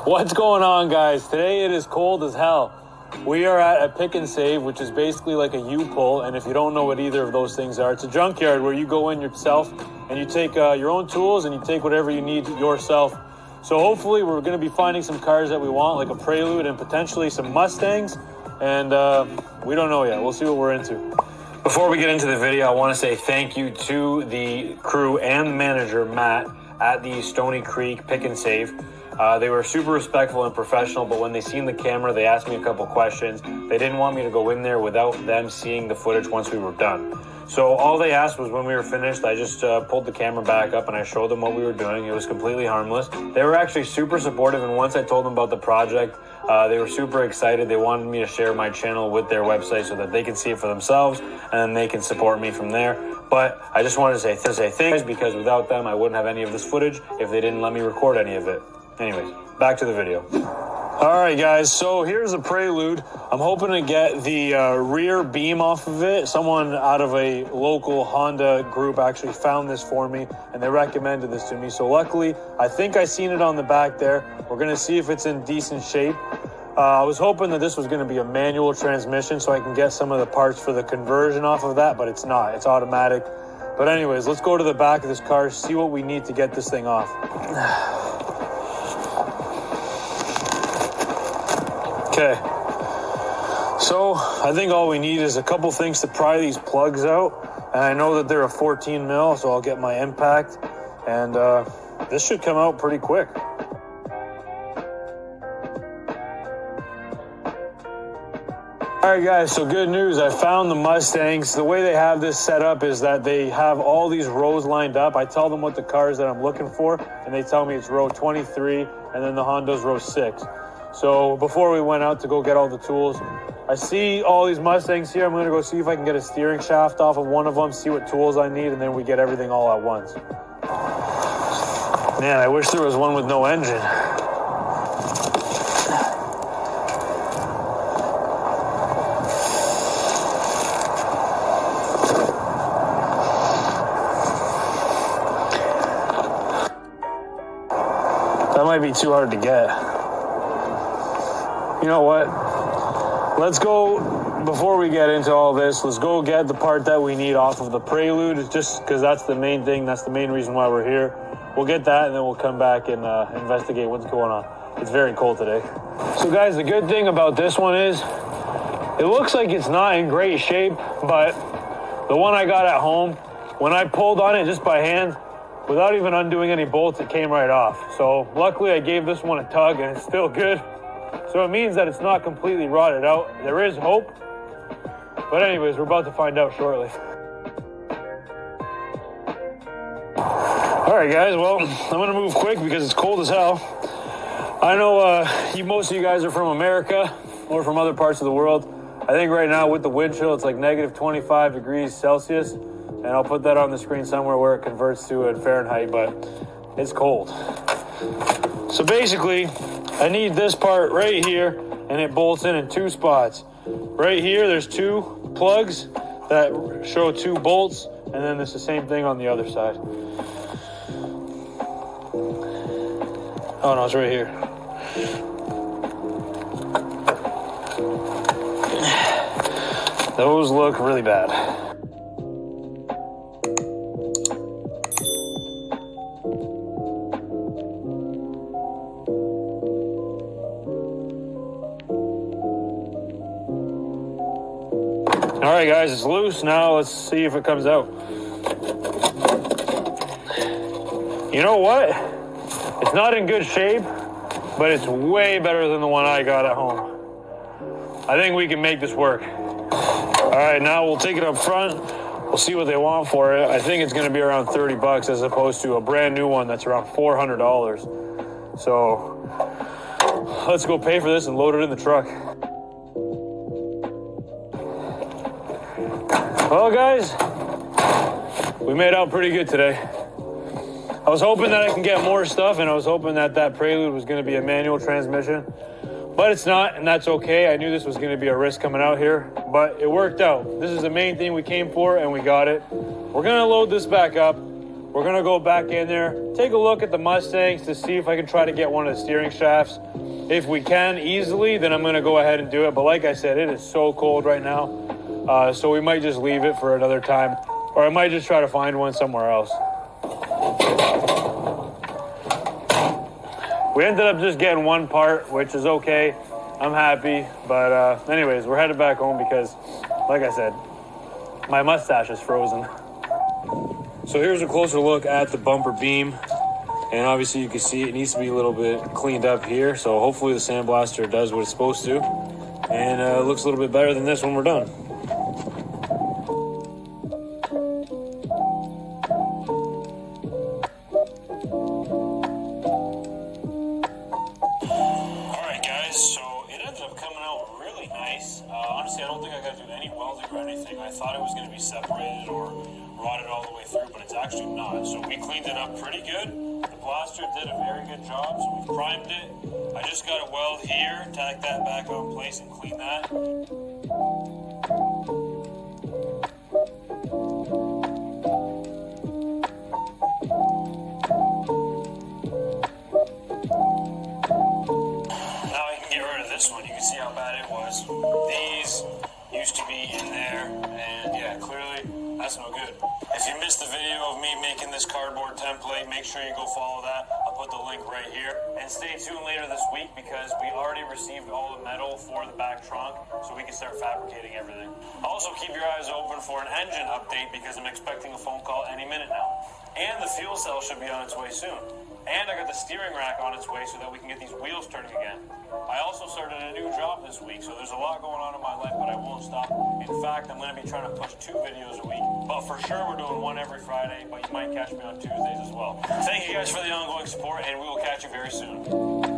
What's going on, guys? Today it is cold as hell. We are at a pick and save, which is basically like a U-pull, and if you don't know what either of those things are, it's a junkyard where you go in yourself and you take your own tools and you take whatever you need yourself. So hopefully we're going to be finding some cars that we want, like a Prelude and potentially some Mustangs, and we don't know yet. We'll see what we're into. Before we get into the video, I want to say thank you to the crew and manager, Matt, at the Stony Creek Pick and Save. They were super respectful and professional, but when they seen the camera, they asked me a couple questions. They didn't want me to go in there without them seeing the footage once we were done. So all they asked was when we were finished, I just pulled the camera back up and I showed them what we were doing. It was completely harmless. They were actually super supportive, and once I told them about the project, they were super excited. They wanted me to share my channel with their website so that they can see it for themselves and then they can support me from there. But I just wanted to say thanks, because without them, I wouldn't have any of this footage if they didn't let me record any of it. Anyways, back to the video. All right, guys, so here's a Prelude. I'm hoping to get the rear beam off of it. Someone out of a local Honda group actually found this for me, and they recommended this to me. So luckily, I think I seen it on the back there. We're going to see if it's in decent shape. I was hoping that this was going to be a manual transmission so I can get some of the parts for the conversion off of that, but it's not. It's automatic. But anyways, let's go to the back of this car, see what we need to get this thing off. Okay, so I think all we need is a couple things to pry these plugs out, and I know that they're a 14 mil, so I'll get my impact, and this should come out pretty quick. All right, guys, so good news. I found the Mustangs. The way they have this set up is that they have all these rows lined up. I tell them what the cars that I'm looking for, and they tell me it's row 23, and then the Honda's row 6. So before we went out to go get all the tools, I see all these Mustangs here. I'm going to go see if I can get a steering shaft off of one of them, see what tools I need, and then we get everything all at once. Man, I wish there was one with no engine. That might be too hard to get. You know what? Let's go, before we get into all this, let's go get the part that we need off of the Prelude, just because that's the main thing. That's the main reason why we're here. We'll get that, and then we'll come back and investigate what's going on. It's very cold today. So guys, the good thing about this one is it looks like it's not in great shape, but the one I got at home, when I pulled on it just by hand, without even undoing any bolts, it came right off. So luckily I gave this one a tug and it's still good. So it means that it's not completely rotted out. There is hope. But anyways, we're about to find out shortly. All right, guys, well, I'm going to move quick because it's cold as hell. I know most of you guys are from America or from other parts of the world. I think right now with the wind chill, it's like negative 25 degrees Celsius. And I'll put that on the screen somewhere where it converts to in Fahrenheit, but it's cold. So basically, I need this part right here, and it bolts in 2 spots. Right here, there's 2 plugs that show 2 bolts, and then it's the same thing on the other side. Oh no, it's right here. Those look really bad. All right, guys, it's loose. Now let's see if it comes out. You know what? It's not in good shape, but it's way better than the one I got at home. I think we can make this work. All right, now we'll take it up front. We'll see what they want for it. I think it's going to be around 30 bucks as opposed to a brand new one that's around $400. So let's go pay for this and load it in the truck. Well, guys, we made out pretty good today. I was hoping that I can get more stuff, and I was hoping that that Prelude was going to be a manual transmission, but it's not, and that's okay. I knew this was going to be a risk coming out here, but it worked out. This is the main thing we came for, and we got it. We're going to load this back up. we're going to go back in there, take a look at the Mustangs to see if I can try to get one of the steering shafts. If we can easily, then I'm going to go ahead and do it. But like I said, it is so cold right now. So we might just leave it for another time. Or I might just try to find one somewhere else. We ended up just getting one part, which is okay. I'm happy. But anyways, we're headed back home because, like I said, my mustache is frozen. So here's a closer look at the bumper beam. And obviously you can see it needs to be a little bit cleaned up here. So hopefully the sandblaster does what it's supposed to. And it looks a little bit better than this when we're done. Alright guys, so it ended up coming out really nice. Honestly, I don't think I got to do any welding or anything. I thought it was going to be separated or rotted all the way through, but it's actually not. So we cleaned it up pretty good. The blaster did a very good job, so we've primed it. I just got a weld here, tack that back on place and clean that. Now I can get rid of this one. You can see how bad it was. These used to be in there, and yeah, clearly that's no good. If you missed the video of me making this cardboard template, make sure you go follow that. I'll put the link right here. And stay tuned later this week because we already received all the metal for the back trunk, so we can start fabricating everything. Also, keep your eyes open for an engine update because I'm expecting a phone call any minute now. And the fuel cell should be on its way soon. And I got the steering rack on its way so that we can get these wheels turning again. I also started a new job this week, so there's a lot going on in my life, but I won't stop. In fact, I'm going to be trying to push 2 videos a week. But for sure, we're doing one every Friday, but you might catch me on Tuesdays as well. Thank you guys for the ongoing support, and we will catch you very soon.